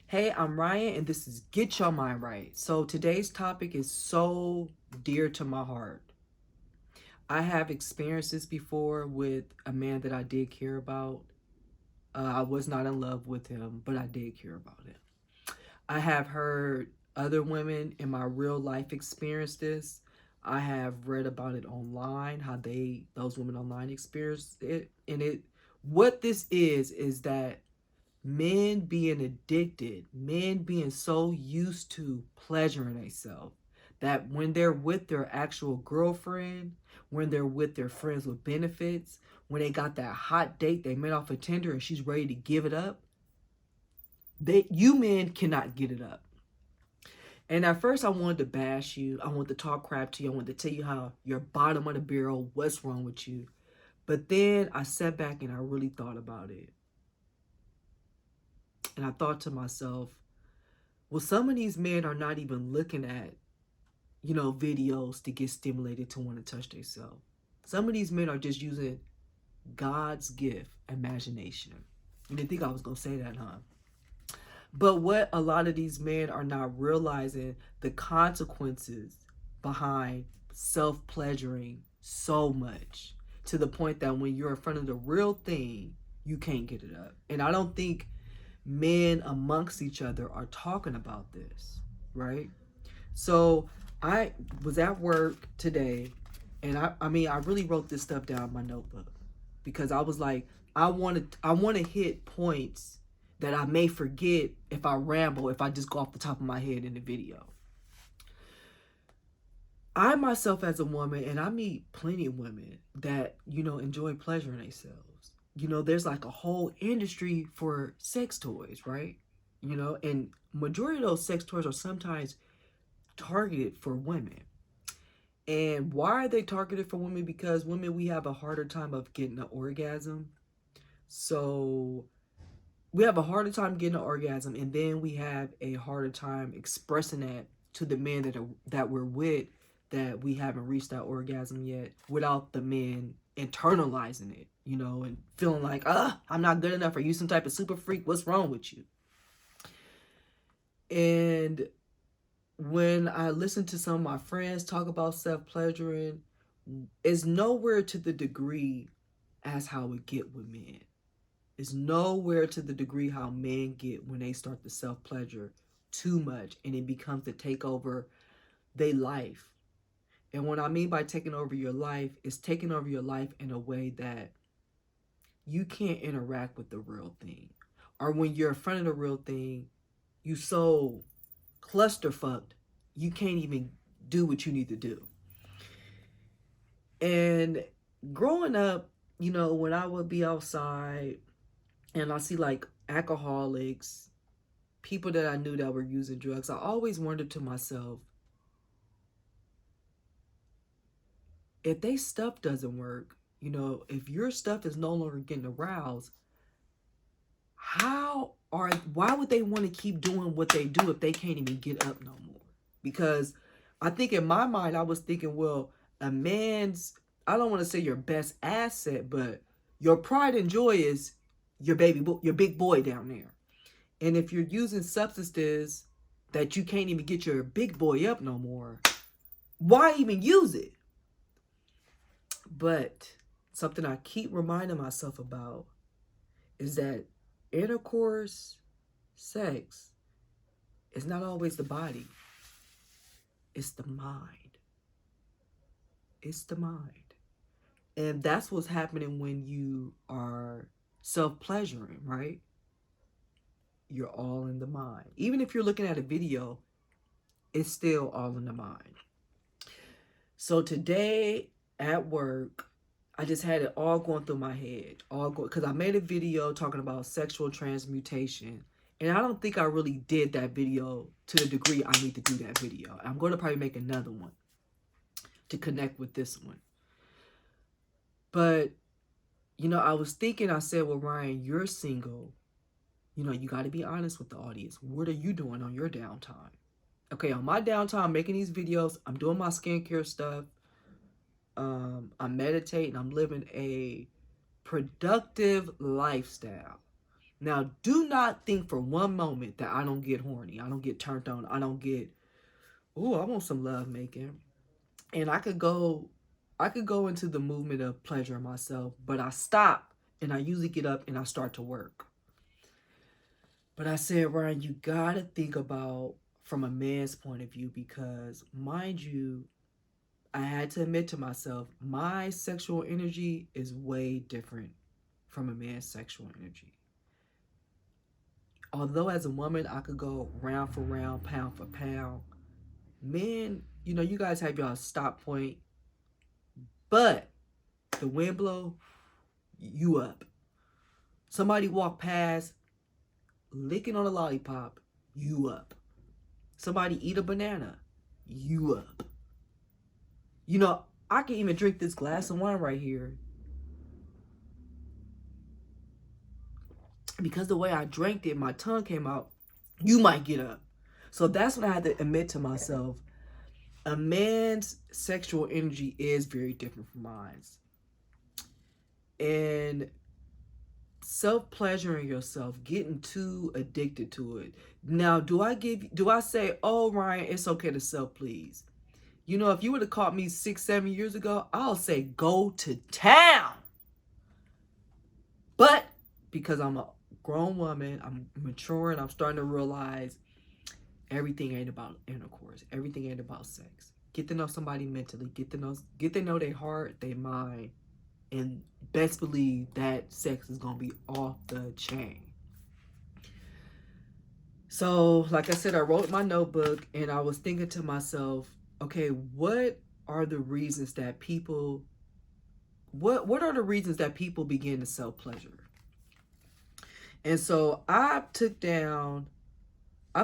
Hey, I'm Ryan, and this is Get Your Mind Right. So today's topic is so dear to my heart. I have experienced this before with a man that I did care about. I was not in love with him, but I did care about him. I have heard other women in my real life experience this. I have read about it online, how those women online experienced it. And what this is that men being addicted, men being so used to pleasuring themselves that when they're with their actual girlfriend, when they're with their friends with benefits, when they got that hot date they met off a Tinder and she's ready to give it up, you men cannot get it up. And at first I wanted to bash you. I wanted to talk crap to you. I wanted to tell you how you're bottom of the barrel, what's wrong with you. But then I sat back and I really thought about it. And I thought to myself, well, some of these men are not even looking at, videos to get stimulated to want to touch themselves. Some of these men are just using God's gift, imagination. You didn't think I was going to say that, huh? But what a lot of these men are not realizing the consequences behind self-pleasuring so much to the point that when you're in front of the real thing, you can't get it up. And I don't think men amongst each other are talking about this, right? So I was at work today, and I really wrote this stuff down in my notebook because I was like, I want to hit points that I may forget if I ramble, if I just go off the top of my head in the video. I myself as a woman, and I meet plenty of women that, enjoy pleasuring themselves. There's like a whole industry for sex toys, right? And majority of those sex toys are sometimes targeted for women. And why are they targeted for women? Because women, we have a harder time of getting an orgasm. So we have a harder time getting an orgasm, and then we have a harder time expressing that to the men that we're with, that we haven't reached that orgasm yet, without the men internalizing it, and feeling like, I'm not good enough. Are you some type of super freak? What's wrong with you? And when I listen to some of my friends talk about self-pleasuring, it's nowhere to the degree as how it get with men. It's nowhere to the degree how men get when they start to self-pleasure too much and it becomes to take over their life. And what I mean by taking over your life is taking over your life in a way that you can't interact with the real thing. Or when you're in front of the real thing, you so clusterfucked, you can't even do what you need to do. And growing up, when I would be outside and I see like alcoholics, people that I knew that were using drugs, I always wondered to myself, if they stuff doesn't work, if your stuff is no longer getting aroused, why would they want to keep doing what they do if they can't even get up no more? Because I think in my mind, I was thinking, well, a man's, I don't want to say your best asset, but your pride and joy is your your big boy down there. And if you're using substances that you can't even get your big boy up no more, why even use it? But something I keep reminding myself about is that intercourse, sex, is not always the body. It's the mind. It's the mind. And that's what's happening when you are self-pleasuring, right? You're all in the mind. Even if you're looking at a video, it's still all in the mind. So today at work, I just had it all going through my head, because I made a video talking about sexual transmutation, and I don't think I really did that video to the degree I need to do that video. I'm going to probably make another one to connect with this one. But, I was thinking, I said, well, Ryan, you're single. You got to be honest with the audience. What are you doing on your downtime? Okay, on my downtime, I'm making these videos. I'm doing my skincare stuff. I'm meditating. I'm living a productive lifestyle. Now, do not think for one moment that I don't get horny. I don't get turned on. I don't get, ooh, I want some love making. And I could go into the movement of pleasure myself, but I stop and I usually get up and I start to work. But I said, Ryan, you gotta think about from a man's point of view because, mind you, I had to admit to myself, my sexual energy is way different from a man's sexual energy. Although as a woman, I could go round for round, pound for pound. Men, you guys have y'all stop point, but the wind blow, you up. Somebody walk past, licking on a lollipop, you up. Somebody eat a banana, you up. I can even drink this glass of wine right here. Because the way I drank it, my tongue came out, you might get up. So that's when I had to admit to myself, a man's sexual energy is very different from mine. And self-pleasuring yourself, getting too addicted to it. Now, do I say, oh, Ryan, it's okay to self-please? If you would have caught me 6-7 years ago, I'll say go to town. But because I'm a grown woman, I'm maturing, I'm starting to realize everything ain't about intercourse. Everything ain't about sex. Get to know somebody mentally. Get to know their heart, their mind, and best believe that sex is gonna be off the chain. So, like I said, I wrote my notebook and I was thinking to myself, okay, what are the reasons that people begin to self-pleasure? And so I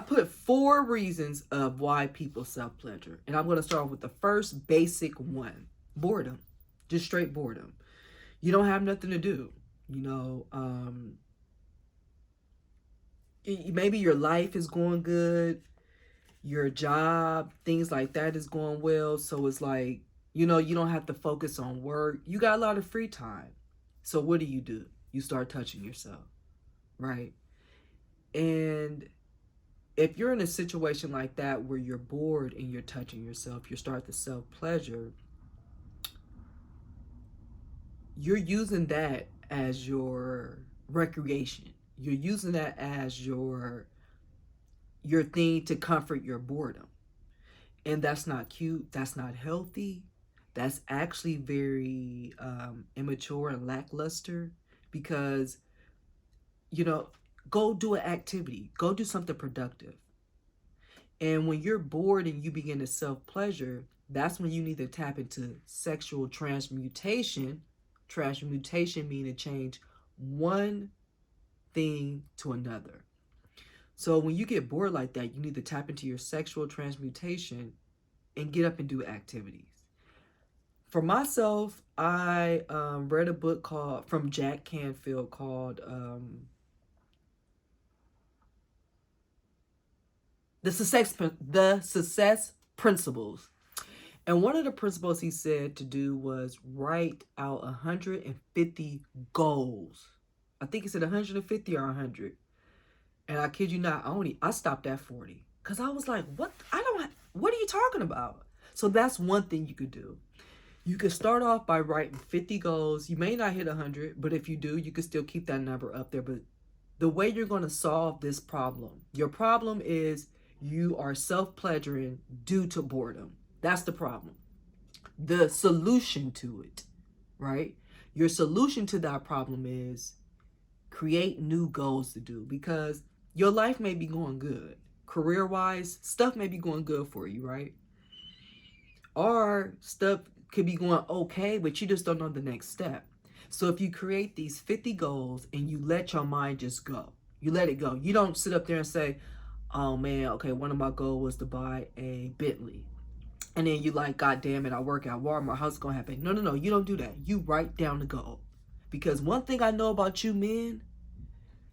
put 4 reasons of why people self-pleasure. And I'm going to start with the first basic one, boredom. Just straight boredom. You don't have nothing to do. Maybe your life is going good. Your job, things like that is going well. So it's like, you don't have to focus on work. You got a lot of free time. So what do? You start touching yourself, right? And if you're in a situation like that where you're bored and you're touching yourself, you start to self-pleasure, you're using that as your recreation. You're using that as your thing to comfort your boredom. And that's not cute. That's not healthy. That's actually very immature and lackluster because, go do an activity. Go do something productive. And when you're bored and you begin to self-pleasure, that's when you need to tap into sexual transmutation. Transmutation meaning to change one thing to another. So when you get bored like that, you need to tap into your sexual transmutation and get up and do activities. For myself, I read a book from Jack Canfield called The Success Principles. And one of the principles he said to do was write out 150 goals. I think he said 150 or 100. And I kid you not, I stopped at 40. Because I was like, what are you talking about? So that's one thing you could do. You could start off by writing 50 goals. You may not hit 100, but if you do, you could still keep that number up there. But the way you're going to solve this problem, your problem is you are self-pleasuring due to boredom. That's the problem. The solution to it, right? Your solution to that problem is create new goals to do because your life may be going good. Career-wise, stuff may be going good for you, right? Or stuff could be going okay, but you just don't know the next step. So if you create these 50 goals and you let your mind just go, you let it go. You don't sit up there and say, oh man, okay, one of my goals was to buy a Bentley. And then you like, God damn it, I work at Walmart. How's it going to happen? No, you don't do that. You write down the goal. Because one thing I know about you men,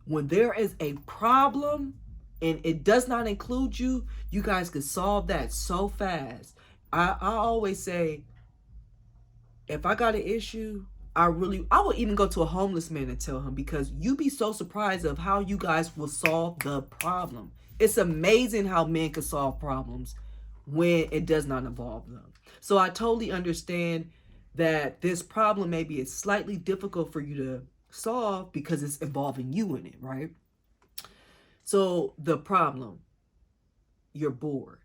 when there is a problem and it does not include you, you guys can solve that so fast. I always say, if I got an issue, I would even go to a homeless man and tell him, because you'd be so surprised of how you guys will solve the problem. It's amazing how men can solve problems when it does not involve them. So I totally understand that this problem maybe is slightly difficult for you to solve because it's involving you in it, right? So the problem, you're bored,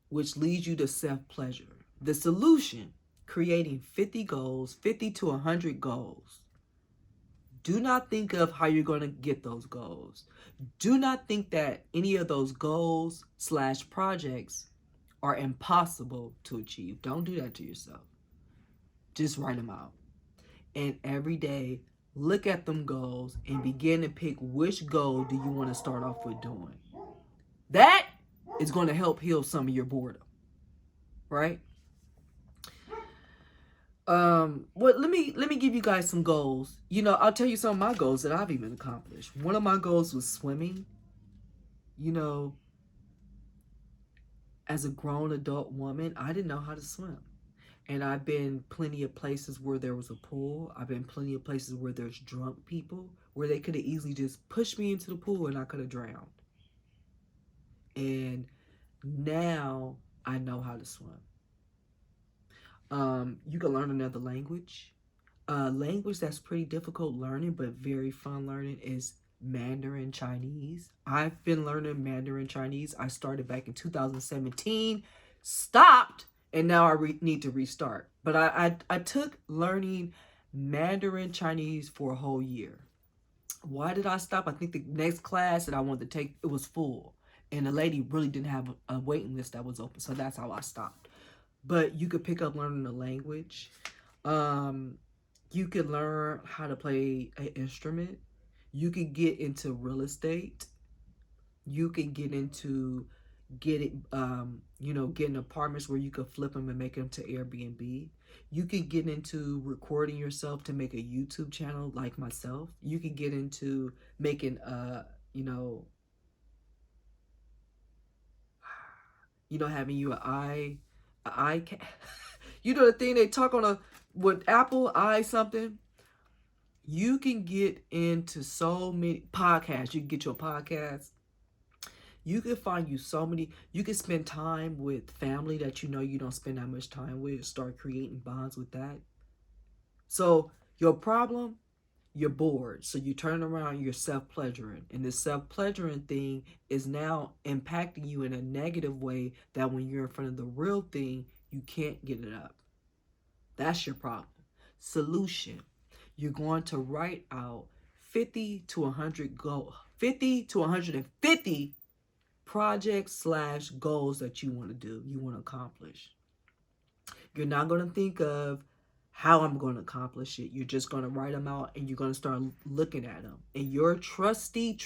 which leads you to self-pleasure. The solution, creating 50 goals, 50 to 100 goals. Do not think of how you're going to get those goals. Do not think that any of those goals slash projects are impossible to achieve. Don't do that to yourself. Just write them out. And every day, look at them goals and begin to pick which goal do you want to start off with doing. That is going to help heal some of your boredom, right? Well, let me give you guys some goals. You know, I'll tell you some of my goals that I've even accomplished. One of my goals was swimming. You know, as a grown adult woman, I didn't know how to swim. And I've been plenty of places where there was a pool. I've been plenty of places where there's drunk people, where they could have easily just pushed me into the pool and I could have drowned. And now I know how to swim. You can learn another language. Language that's pretty difficult learning but very fun learning is Mandarin Chinese. I've been learning Mandarin Chinese. I started back in 2017, stopped, and now I need to restart. But I took learning Mandarin Chinese for a whole year. Why did I stop? I think the next class that I wanted to take, it was full. And the lady really didn't have a waiting list that was open. So that's how I stopped. But you could pick up learning a language. You could learn how to play an instrument. You could get into real estate. You can get into getting apartments where you could flip them and make them to Airbnb. You could get into recording yourself to make a YouTube channel like myself. You could get into making having you an eye you know the thing they talk on with Apple eye something. You can get into so many podcasts. You can get your podcast. You can find you so many. You can spend time with family that you don't spend that much time with. Start creating bonds with that. So your problem, you're bored. So you turn around, you're self-pleasuring. And this self-pleasuring thing is now impacting you in a negative way that when you're in front of the real thing, you can't get it up. That's your problem. Solution. You're going to write out 50 to 100 50 to 150 projects slash goals that you want to do, you want to accomplish. You're not going to think of how I'm going to accomplish it. You're just going to write them out and you're going to start looking at them. And your trusty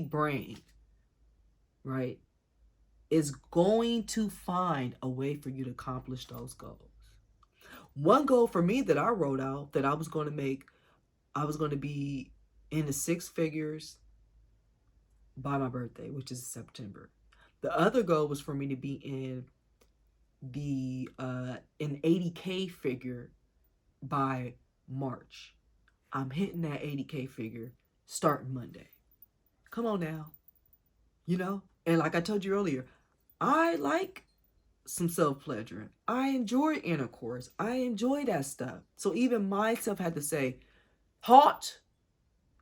brain, right, is going to find a way for you to accomplish those goals. One goal for me that I wrote out that I was going to be in the six figures by my birthday, which is September. The other goal was for me to be in an 80K figure by March. I'm hitting that 80K figure starting Monday. Come on now. And like I told you earlier, I like some self-pleasure. I enjoy intercourse. I enjoy that stuff. So even myself had to say, halt.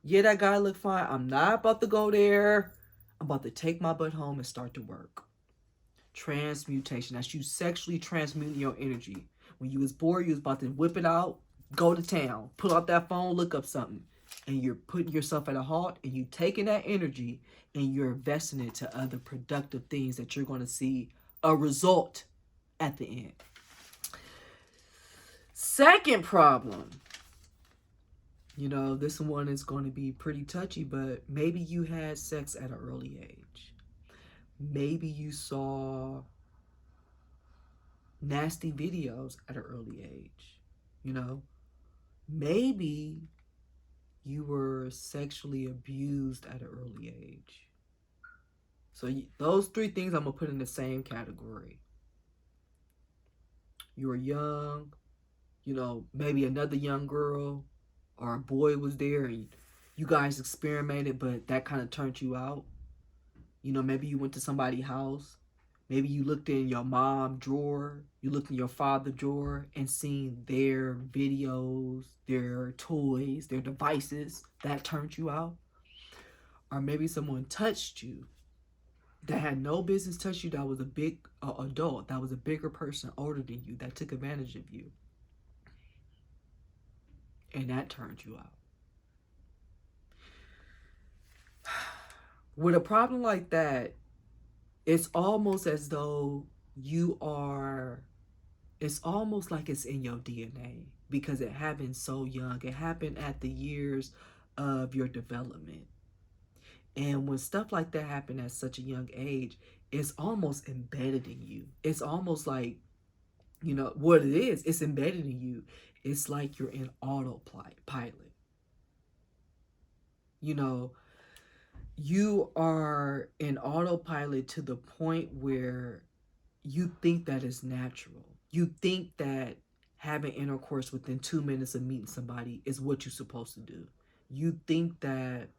Yeah, that guy looked fine. I'm not about to go there. I'm about to take my butt home and start to work. Transmutation. That's you sexually transmuting your energy. When you was bored, you was about to whip it out, go to town, pull out that phone, look up something. And you're putting yourself at a halt and you taking that energy and you're investing it to other productive things that you're going to see a result at the end. Second problem. This one is going to be pretty touchy, but maybe you had sex at an early age. Maybe you saw nasty videos at an early age. Maybe you were sexually abused at an early age. So those three things I'm going to put in the same category. You were young. maybe another young girl or a boy was there and you guys experimented, but that kind of turned you out. Maybe you went to somebody's house. Maybe you looked in your mom drawer, you looked in your father drawer and seen their videos, their toys, their devices. That turned you out. Or maybe someone touched you that had no business touch you, that was a big adult, that was a bigger person older than you, that took advantage of you. And that turned you out. With a problem like that, it's almost as though it's almost like it's in your DNA because it happened so young. It happened at the years of your development. And when stuff like that happen at such a young age, it's almost embedded in you. It's almost like, what it is, it's embedded in you. It's like you're in autopilot. You are in autopilot to the point where you think that is natural. You think that having intercourse within 2 minutes of meeting somebody is what you're supposed to do. You think that,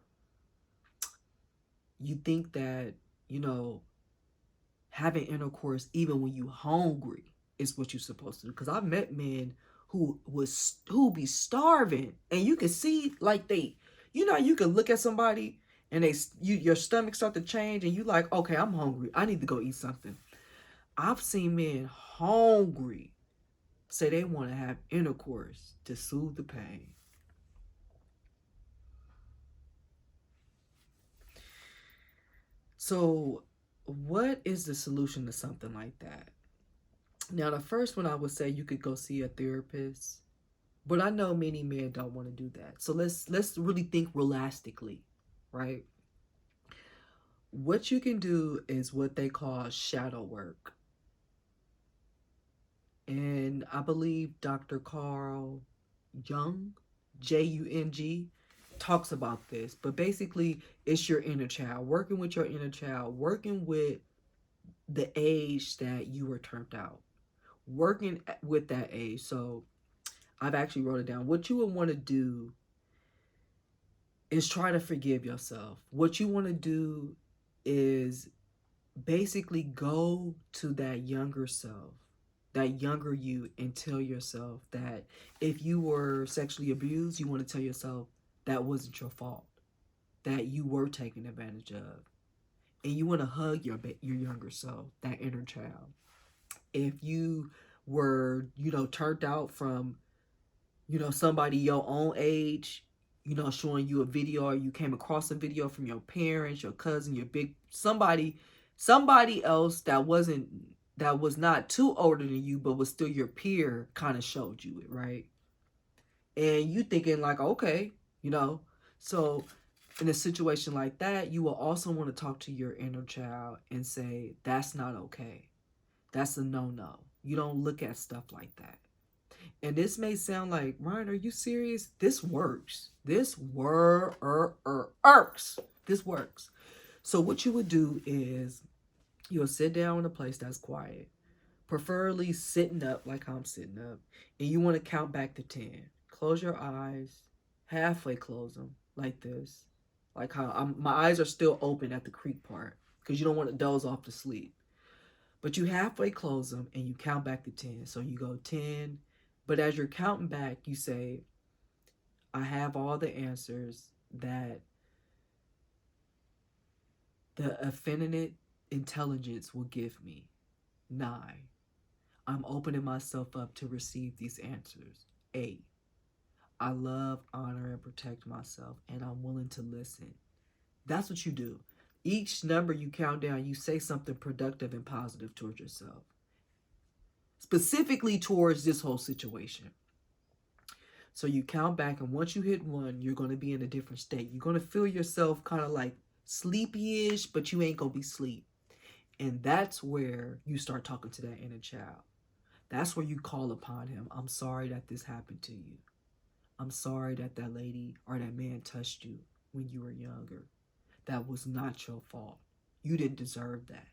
having intercourse even when you hungry is what you're supposed to do. Because I've met men who be starving and you can see like you can look at somebody and your stomach start to change and you like, okay, I'm hungry. I need to go eat something. I've seen men hungry say they want to have intercourse to soothe the pain. So, what is the solution to something like that? Now, the first one I would say you could go see a therapist, but I know many men don't want to do that. So let's really think realistically, right? What you can do is what they call shadow work. And I believe Dr. Carl Jung, Jung, talks about this. But basically, it's your inner child, working with your inner child, working with the age that you were turned out, working with that age. So I've actually wrote it down. What you would want to do is try to forgive yourself. What you want to do is basically go to that younger self, that younger you, and tell yourself that if you were sexually abused, you want to tell yourself that wasn't your fault, that you were taken advantage of. And you want to hug your younger self, that inner child. If you were, turned out from, somebody your own age, showing you a video, or you came across a video from your parents, your cousin, your somebody else that was not too older than you, but was still your peer, kind of showed you it, right? And you thinking like, okay, so in a situation like that, you will also want to talk to your inner child and say, that's not okay. That's a no-no. You don't look at stuff like that. And this may sound like, Ryan, are you serious? This works. This works. This works. So what you would do is you'll sit down in a place that's quiet, preferably sitting up like I'm sitting up, and you want to count back to 10. Close your eyes, halfway close them like this, like how my eyes are still open at the creep part because you don't want to doze off to sleep. But you halfway close them and you count back to 10. So you go 10, but as you're counting back, you say, I have all the answers that the infinite intelligence will give me. 9. I'm opening myself up to receive these answers. 8. I love, honor, and protect myself, and I'm willing to listen. That's what you do. Each number you count down, you say something productive and positive towards yourself. Specifically towards this whole situation. So you count back, and once you hit 1, you're going to be in a different state. You're going to feel yourself kind of like sleepy-ish, but you ain't going to be asleep. And that's where you start talking to that inner child. That's where you call upon him. I'm sorry that this happened to you. I'm sorry that that lady or that man touched you when you were younger. That was not your fault. You didn't deserve that.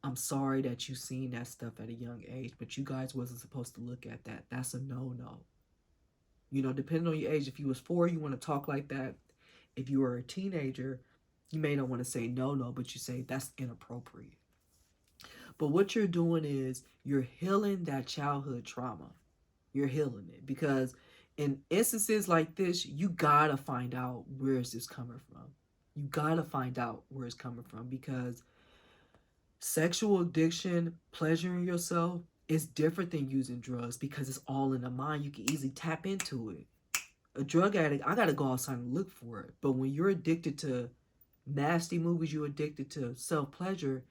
I'm sorry that you seen that stuff at a young age, but you guys wasn't supposed to look at that. That's a no-no. You know, depending on your age, if you was 4, you want to talk like that. If you were a teenager, you may not want to say no, but you say that's inappropriate. But what you're doing is you're healing that childhood trauma. You're healing it because in instances like this, you gotta find out where is this coming from. You gotta find out where it's coming from because sexual addiction, pleasuring yourself, is different than using drugs because it's all in the mind. You can easily tap into it. A drug addict, I gotta go outside and look for it. But when you're addicted to nasty movies, you're addicted to self pleasure.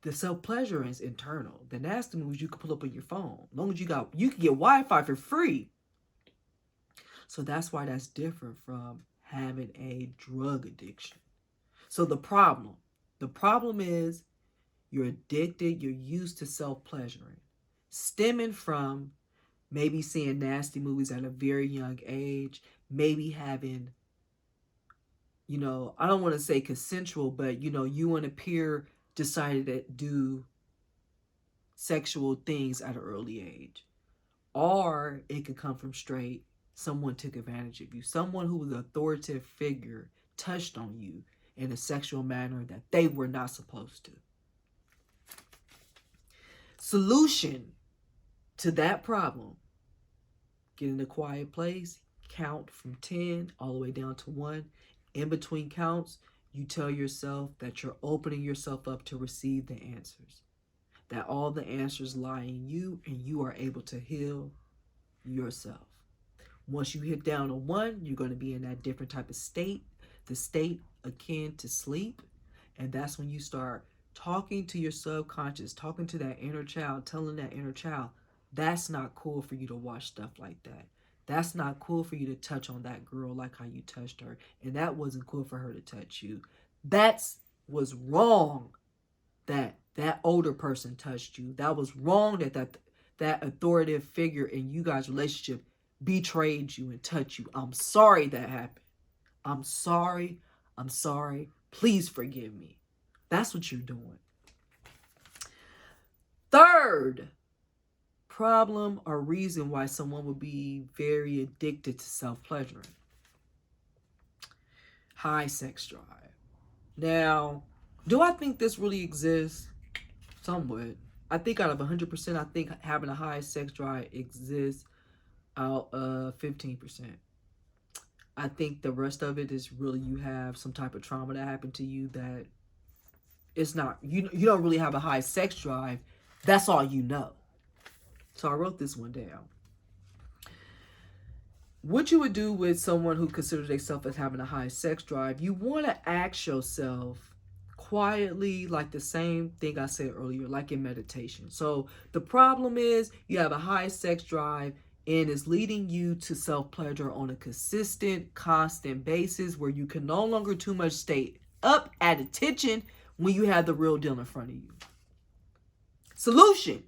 The self pleasure is internal. The nasty movies you can pull up on your phone. As long as you can get Wi-Fi for free. So that's why that's different from having a drug addiction. So the problem is you're addicted, you're used to self-pleasuring, stemming from maybe seeing nasty movies at a very young age, maybe having, I don't want to say consensual, but, you and a peer decided to do sexual things at an early age. Or it could come from straight, someone took advantage of you. Someone who was an authoritative figure touched on you in a sexual manner that they were not supposed to. Solution to that problem: get in a quiet place, count from 10 all the way down to 1. In between counts, you tell yourself that you're opening yourself up to receive the answers, that all the answers lie in you and you are able to heal yourself. Once you hit down to 1, you're going to be in that different type of state, the state akin to sleep. And that's when you start talking to your subconscious, talking to that inner child, telling that inner child, that's not cool for you to watch stuff like that. That's not cool for you to touch on that girl like how you touched her. And that wasn't cool for her to touch you. That was wrong that older person touched you. That was wrong that authoritative figure in you guys' relationship betrayed you and touched you. I'm sorry that happened. I'm sorry. Please forgive me. That's what you're doing. Third problem or reason why someone would be very addicted to self-pleasuring: high sex drive. Now, do I think this really exists? Somewhat. I think out of 100%, I think having a high sex drive exists out of 15%. I think the rest of it is really you have some type of trauma that happened to you that it's not, you don't really have a high sex drive. That's all you know. So I wrote this one down. What you would do with someone who considers themselves as having a high sex drive, you want to ask yourself quietly, like the same thing I said earlier, like in meditation. So the problem is you have a high sex drive and it's leading you to self-pleasure on a consistent, constant basis where you can no longer too much stay up at attention when you have the real deal in front of you. Solution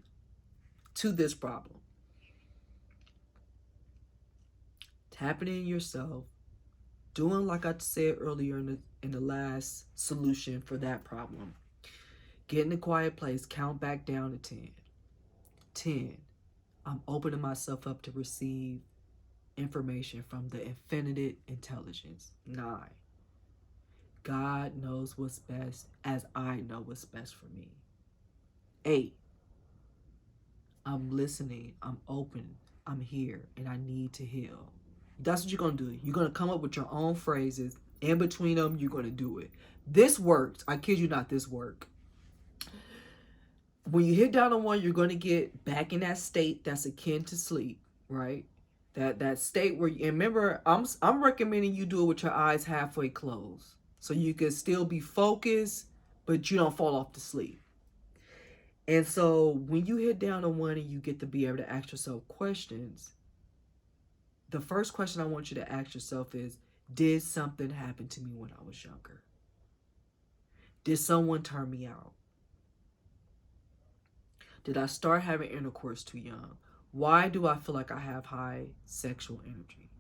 to this problem: tapping in yourself, doing like I said earlier in the last solution for that problem. Get in a quiet place, count back down to 10. 10. I'm opening myself up to receive information from the infinite intelligence. 9. God knows what's best as I know what's best for me. 8. I'm listening, I'm open, I'm here, and I need to heal. That's what you're going to do. You're going to come up with your own phrases. In between them, you're going to do it. This worked. I kid you not, this worked. When you hit down on 1, you're going to get back in that state that's akin to sleep, right? That state where you, and remember, I'm recommending you do it with your eyes halfway closed, so you can still be focused, but you don't fall off to sleep. And so when you hit down on 1 and you get to be able to ask yourself questions, the first question I want you to ask yourself is, did something happen to me when I was younger? Did someone turn me out? Did I start having intercourse too young? Why do I feel like I have high sexual energy?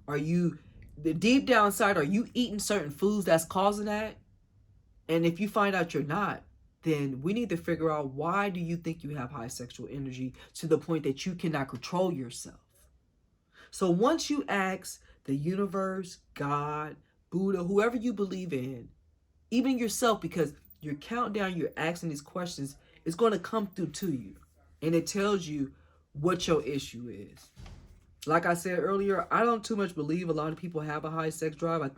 Are you, the deep down inside, are you eating certain foods that's causing that? And if you find out you're not, then we need to figure out, why do you think you have high sexual energy to the point that you cannot control yourself? So once you ask the universe, God, Buddha, whoever you believe in, even yourself, because your countdown, you're asking these questions, is going to come through to you. And it tells you what your issue is. Like I said earlier, I don't too much believe a lot of people have a high sex drive. I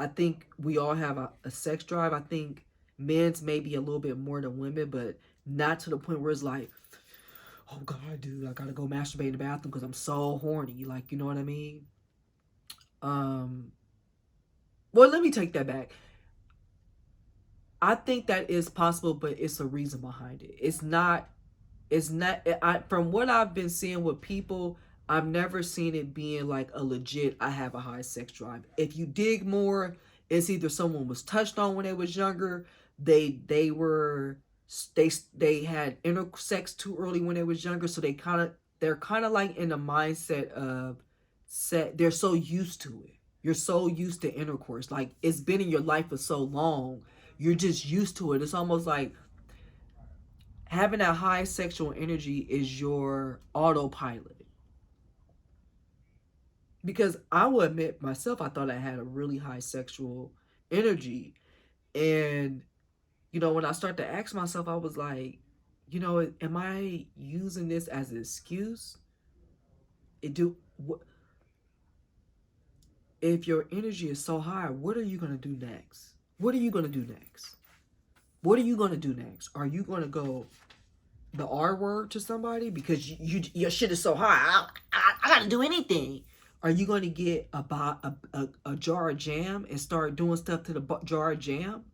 think we all have a sex drive. I think men's maybe a little bit more than women, but not to the point where it's like, oh God, dude, I gotta go masturbate in the bathroom because I'm so horny. Like, you know what I mean? Um, well, let me take that back. I think that is possible, but it's a reason behind it. It's not from what I've been seeing with people, I've never seen it being like a legit I have a high sex drive. If you dig more, it's either someone was touched on when they was younger, they were they had intersex too early when they was younger, so they're kind of like in the mindset of they're so used to it. You're so used to intercourse. Like, it's been in your life for so long. You're just used to it. It's almost like having that high sexual energy is your autopilot. Because I will admit myself, I thought I had a really high sexual energy. And, when I start to ask myself, I was like, am I using this as an excuse? If your energy is so high, what are you going to do next? What are you going to do next? What are you going to do next? Are you going to go the R word to somebody because your shit is so high? I got to do anything. Are you going to get a jar of jam and start doing stuff to the jar of jam?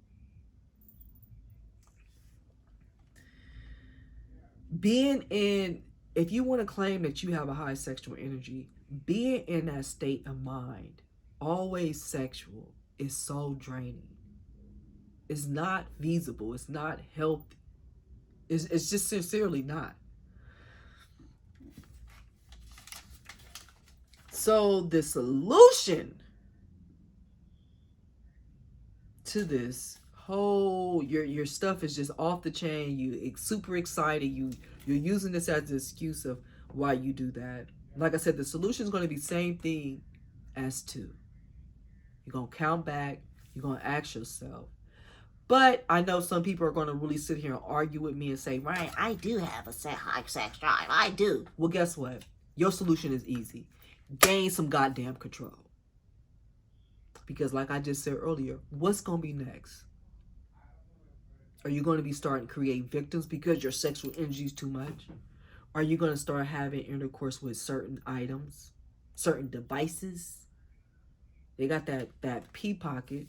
If you want to claim that you have a high sexual energy, being in that state of mind, always sexual, is so draining. It's not feasible. It's not healthy. It's just sincerely not. So the solution to this whole, your stuff is just off the chain, you super excited, you're using this as an excuse of why you do that. Like I said, the solution is going to be same thing as 2. You're going to count back, you're going to ask yourself. But I know some people are going to really sit here and argue with me and say, Ryan, I do have a high sex drive. I do. Well, guess what? Your solution is easy. Gain some goddamn control. Because like I just said earlier, what's going to be next? Are you going to be starting to create victims because your sexual energy is too much? Are you going to start having intercourse with certain items, certain devices? They got that pee pocket.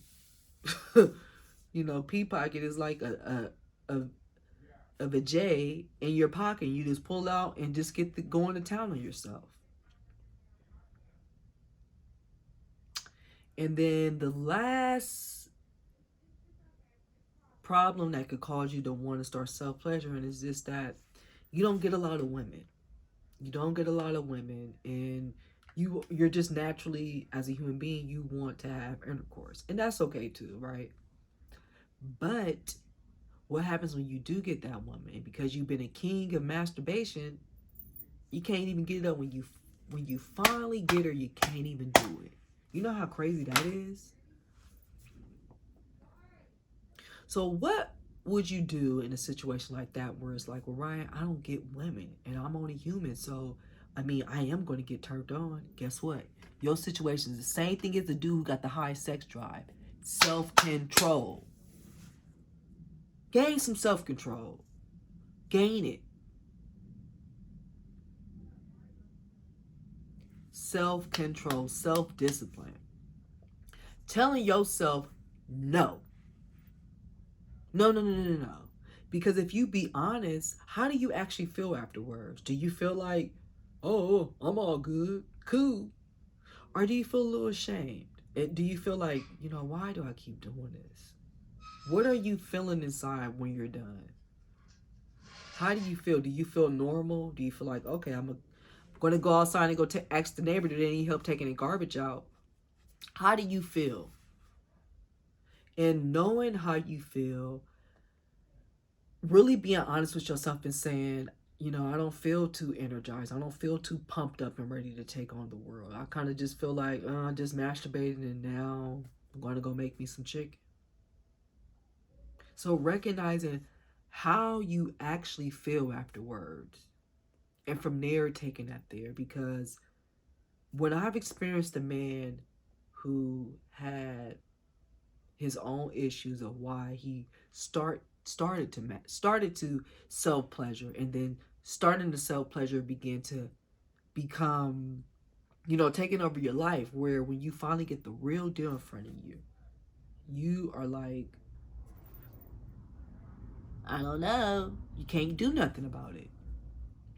Pee pocket is like a vajay in your pocket. You just pull out and just get going to town on yourself. And then the last problem that could cause you to want to start self-pleasuring is just that you don't get a lot of women. You don't get a lot of women, and you're just naturally, as a human being, you want to have intercourse. And that's okay too, right? But what happens when you do get that woman? Because you've been a king of masturbation, you can't even get it up. When you finally get her, you can't even do it. You know how crazy that is? So what would you do in a situation like that where it's like, well, Ryan, I don't get women and I'm only human. So, I am going to get turned on. Guess what? Your situation is the same thing as the dude who got the high sex drive. Self-control. Gain some self-control. Gain it. Self-control, self-discipline. Telling yourself no. No. Because if you be honest, how do you actually feel afterwards? Do you feel like, oh, I'm all good, cool? Or do you feel a little ashamed? Do you feel like, why do I keep doing this? What are you feeling inside when you're done? How do you feel? Do you feel normal? Do you feel like, okay, I'm going to go outside and go ask the neighbor, do they need help taking the garbage out? How do you feel? And knowing how you feel really being honest with yourself and saying, I don't feel too energized. I don't feel too pumped up and ready to take on the world. I kind of just feel like I just masturbated and now I'm going to go make me some chicken. So recognizing how you actually feel afterwards, and from there taking that there, because when I've experienced a man who had his own issues of why he started to self pleasure, and then starting to self pleasure began to become, taking over your life, where when you finally get the real deal in front of you, you are like, I don't know, you can't do nothing about it.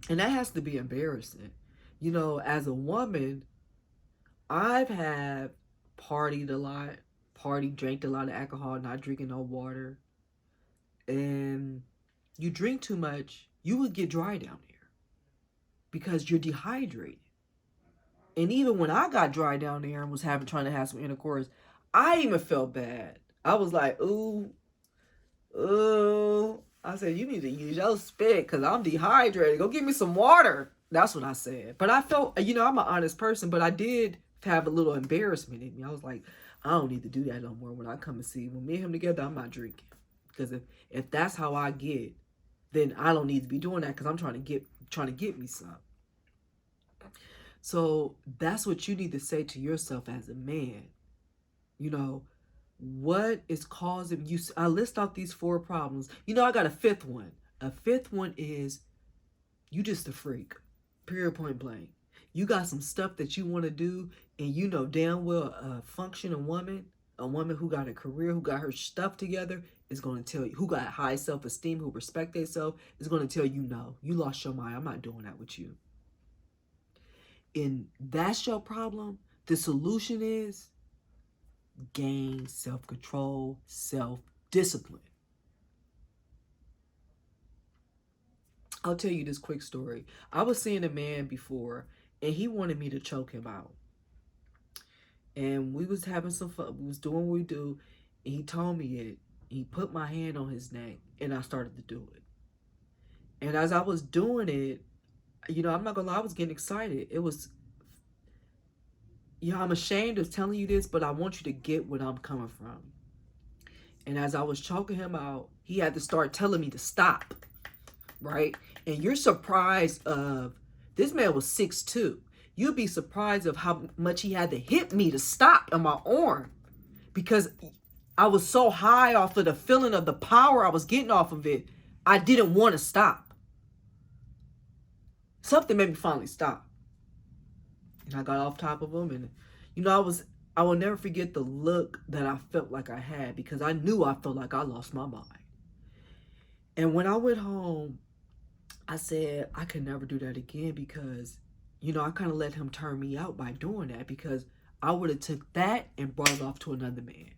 And that has to be embarrassing. As a woman, I've had partied a lot, drank a lot of alcohol, not drinking no water. And you drink too much, you would get dry down there because you're dehydrated. And even when I got dry down there and was trying to have some intercourse, I even felt bad. I was like, ooh, ooh. I said, you need to use your spit because I'm dehydrated. Go get me some water. That's what I said. But I felt, I'm an honest person, but I did have a little embarrassment in me. I was like, I don't need to do that no more when I come and see. When me and him together, I'm not drinking. Because if that's how I get, then I don't need to be doing that because I'm trying to get me some. So that's what you need to say to yourself as a man. What is causing you? I list out these 4 problems. I got a 5th one. A 5th one is you just a freak. Period, point blank. You got some stuff that you want to do, and you know damn well a functioning woman, a woman who got a career, who got her stuff together, is going to tell you, who got high self-esteem, who respect themselves, is going to tell you, no, you lost your mind. I'm not doing that with you. And that's your problem. The solution is gain self-control, self-discipline. I'll tell you this quick story. I was seeing a man before, and he wanted me to choke him out. And we was having some fun. We was doing what we do, and he told me it. He put my hand on his neck, and I started to do it. And as I was doing it, I'm not gonna lie, I was getting excited. It was, I'm ashamed of telling you this, but I want you to get where I'm coming from. And as I was choking him out, he had to start telling me to stop, right? And you're surprised of, this man was 6'2". You'd be surprised of how much he had to hit me to stop on my arm, because I was so high off of the feeling of the power I was getting off of it, I didn't want to stop. Something made me finally stop. And I got off top of him, and I will never forget the look that I felt like I had, because I knew I felt like I lost my mind. And when I went home, I said I could never do that again, because I kind of let him turn me out by doing that, because I would have took that and brought it off to another man.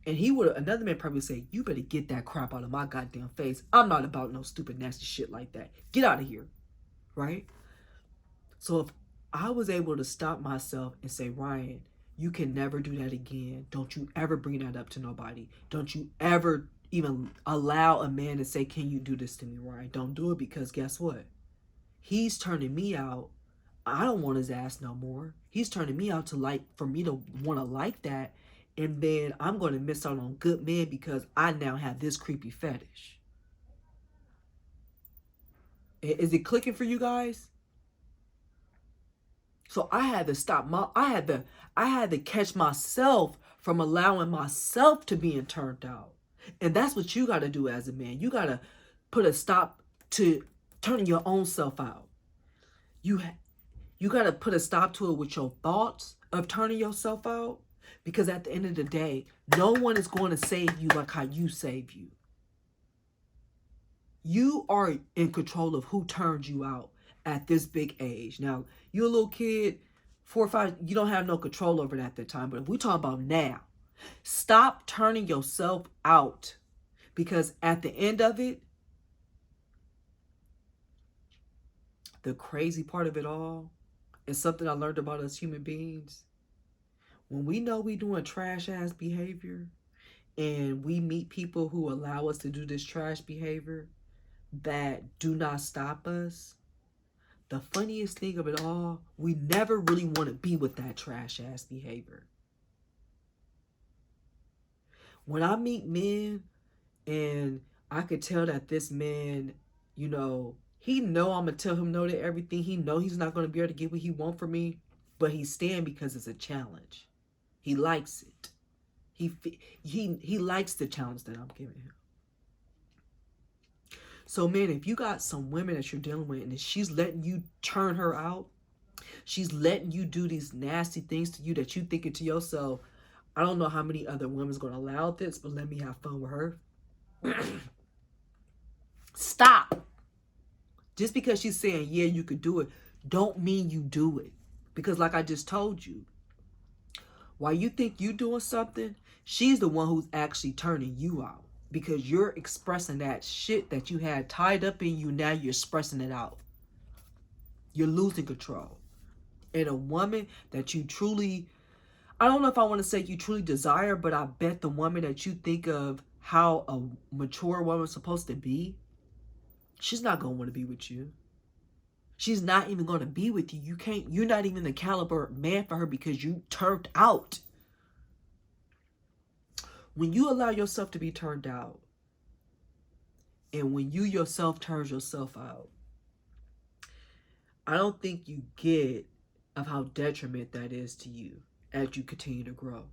And another man probably say, you better get that crap out of my goddamn face. I'm not about no stupid nasty shit like that. Get out of here. Right? So if I was able to stop myself and say, Ryan, you can never do that again. Don't you ever bring that up to nobody. Don't you ever even allow a man to say, can you do this to me, Ryan? Don't do it, because guess what? He's turning me out. I don't want his ass no more. He's turning me out for me to want to like that. And then I'm going to miss out on good men because I now have this creepy fetish. Is it clicking for you guys? So I had to stop I had to catch myself from allowing myself to being turned out. And that's what you got to do as a man. You got to put a stop to turning your own self out. You got to put a stop to it with your thoughts of turning yourself out, because at the end of the day, no one is going to save you like how you save you. You are in control of who turns you out at this big age. Now, you're a little kid, 4 or 5, you don't have no control over that at that time. But if we talk about now, stop turning yourself out, because at the end of it, the crazy part of it all is something I learned about us human beings. When we know we doing trash ass behavior, and we meet people who allow us to do this trash behavior, that do not stop us, the funniest thing of it all, we never really want to be with that trash ass behavior. When I meet men and I could tell that this man, you know, he know I'm gonna tell him no to everything. He know he's not gonna be able to get what he want from me, but he's staying because it's a challenge. He likes it. He likes the challenge that I'm giving him. So man, if you got some women that you're dealing with and she's letting you turn her out, she's letting you do these nasty things to you that you thinking to yourself, I don't know how many other women's gonna allow this, but let me have fun with her. Stop. Just because she's saying, yeah, you could do it, don't mean you do it. Because like I just told you, while you think you doing something, she's the one who's actually turning you out. Because you're expressing that shit that you had tied up in you, now you're expressing it out. You're losing control. And a woman that you truly, I don't know if I want to say you truly desire, but I bet the woman that you think of how a mature woman's supposed to be, she's not going to want to be with you. She's not even going to be with you. You're not even the caliber man for her because you turned out. When you allow yourself to be turned out, and when you yourself turns yourself out, I don't think you get of how detriment that is to you as you continue to grow.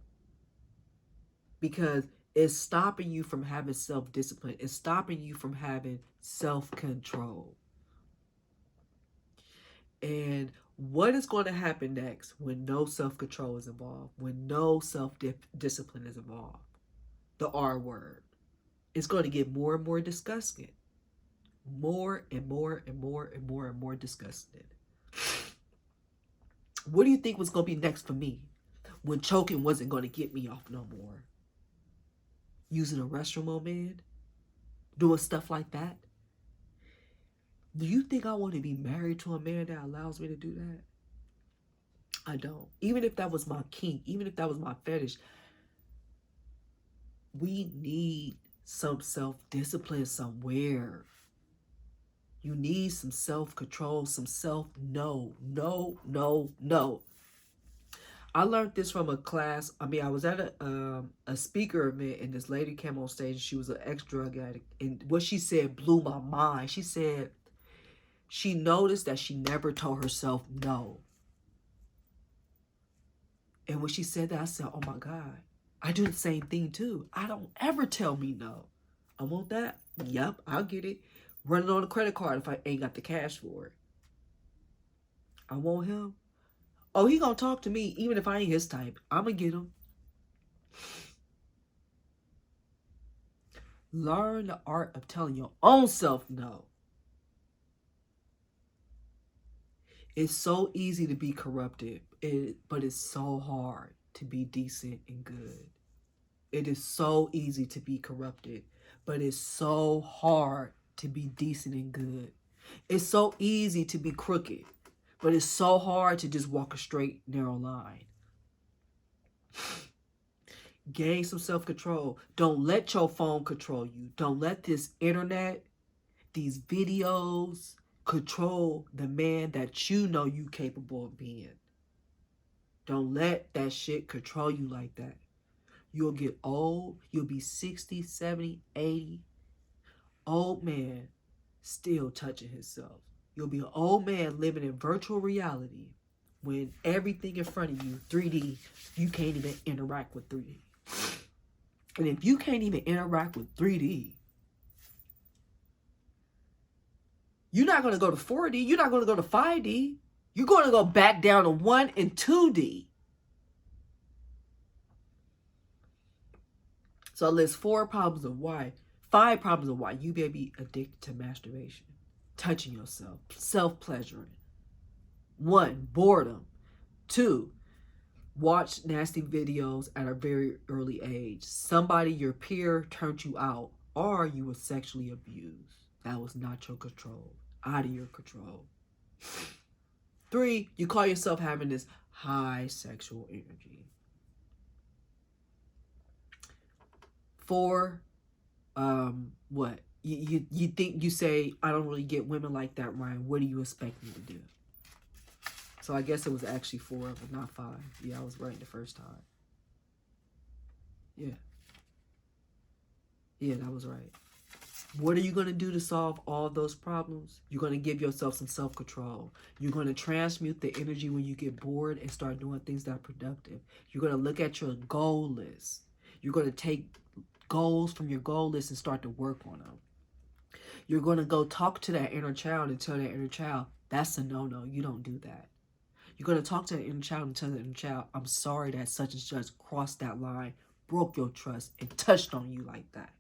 Because it's stopping you from having self-discipline. It's stopping you from having self-control. And what is going to happen next when no self-control is involved, when no self-discipline is involved? The R word. It's going to get more and more disgusting. More and more and more and more and more disgusting. What do you think was going to be next for me when choking wasn't going to get me off no more? Using a restroom on man? Doing stuff like that? Do you think I want to be married to a man that allows me to do that? I don't. Even if that was my kink, even if that was my fetish, we need some self-discipline somewhere. You need some self-control, some no. I learned this from a class. I was at a speaker event, and this lady came on stage. She was an ex-drug addict, and what she said blew my mind. She said she noticed that she never told herself no. And when she said that, I said, oh my God, I do the same thing too. I don't ever tell me no. I want that. Yep, I'll get it. Running on a credit card if I ain't got the cash for it. I want him. Oh, he gonna talk to me even if I ain't his type. I'm gonna get him. Learn the art of telling your own self no. It's so easy to be corrupted, but it's so hard to be decent and good. It is so easy to be corrupted, but it's so hard to be decent and good. It's so easy to be crooked, but it's so hard to just walk a straight, narrow line. Gain some self-control. Don't let your phone control you. Don't let this internet, these videos, control the man that you know you capable of being. Don't let that shit control you like that. You'll get old. You'll be 60, 70, 80. Old man still touching himself. You'll be an old man living in virtual reality when everything in front of you, 3D, you can't even interact with 3D. And if you can't even interact with 3D, you're not going to go to 4D. You're not going to go to 5D. You're going to go back down to 1 and 2D. So I list 5 problems of why you may be addicted to masturbation. Touching yourself. Self-pleasuring. 1, boredom. 2, watch nasty videos at a very early age. Somebody, your peer, turned you out, or you were sexually abused. That was not your control. Out of your control. 3, you call yourself having this high sexual energy. 4, You think, you say, I don't really get women like that, Ryan. What do you expect me to do? So I guess it was actually 4 of them, not 5. Yeah, I was right the first time. Yeah. Yeah, that was right. What are you going to do to solve all those problems? You're going to give yourself some self-control. You're going to transmute the energy when you get bored and start doing things that are productive. You're going to look at your goal list. You're going to take goals from your goal list and start to work on them. You're going to go talk to that inner child and tell that inner child, that's a no-no. You don't do that. You're going to talk to the inner child and tell the inner child, I'm sorry that such and such crossed that line, broke your trust, and touched on you like that.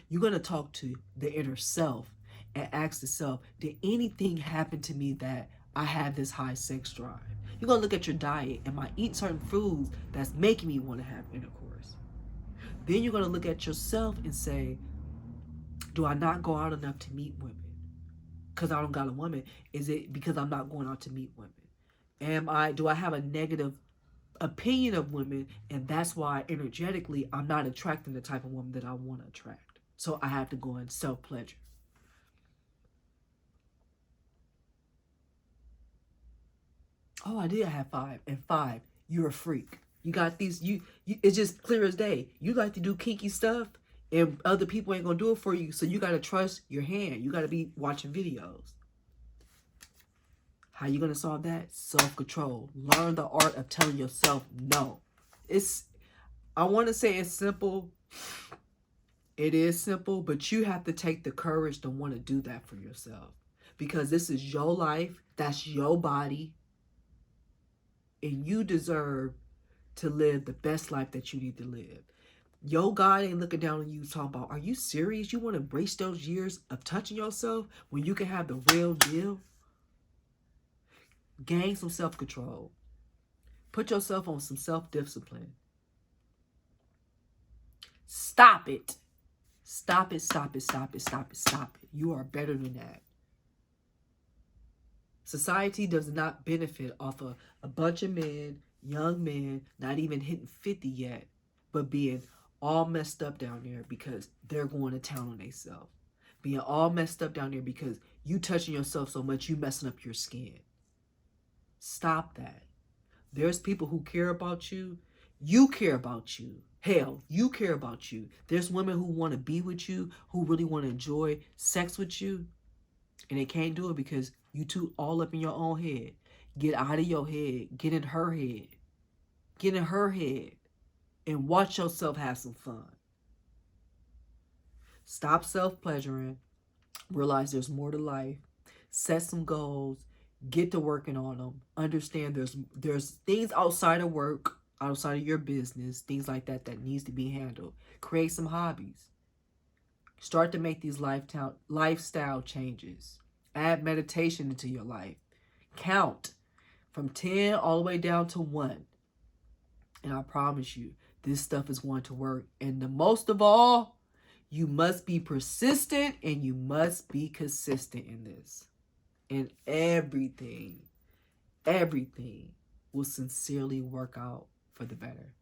You're going to talk to the inner self and ask the self, did anything happen to me that I have this high sex drive? You're going to look at your diet. Am I eating certain foods that's making me want to have intercourse? Then you're going to look at yourself and say, do I not go out enough to meet women? Because I don't got a woman. Is it because I'm not going out to meet women? Do I have a negative opinion of women, and that's why energetically I'm not attracting the type of woman that I want to attract? So I have to go in self-pleasure. Oh, I did have 5. And 5, you're a freak. You got these, it's just clear as day. You like to do kinky stuff, and other people ain't gonna do it for you, so you gotta trust your hand. You gotta be watching videos. How you gonna solve that? Self-control. Learn the art of telling yourself no. I want to say it's simple. It is simple, but you have to take the courage to want to do that for yourself. Because this is your life. That's your body. And you deserve to live the best life that you need to live. Your God ain't looking down on you talking about, are you serious? You want to embrace those years of touching yourself when you can have the real deal? Gain some self-control. Put yourself on some self-discipline. Stop it. Stop it, stop it, stop it, stop it, stop it. You are better than that. Society does not benefit off of a bunch of men, young men, not even hitting 50 yet, but being all messed up down there because they're going to town on themselves. Being all messed up down there because you touching yourself so much, you messing up your skin. Stop that. There's people who care about you. You care about you. Hell, you care about you. There's women who want to be with you, who really want to enjoy sex with you, and they can't do it because you two all up in your own head. Get out of your head. Get in her head. Get in her head and watch yourself have some fun. Stop self-pleasuring. Realize there's more to life. Set some goals. Get to working on them. Understand there's things outside of work, outside of your business, things like that that needs to be handled. Create some hobbies. Start to make these lifestyle changes. Add meditation into your life. Count from 10 all the way down to 1. And I promise you, this stuff is going to work. And the most of all, you must be persistent and you must be consistent in this. And everything will sincerely work out for the better.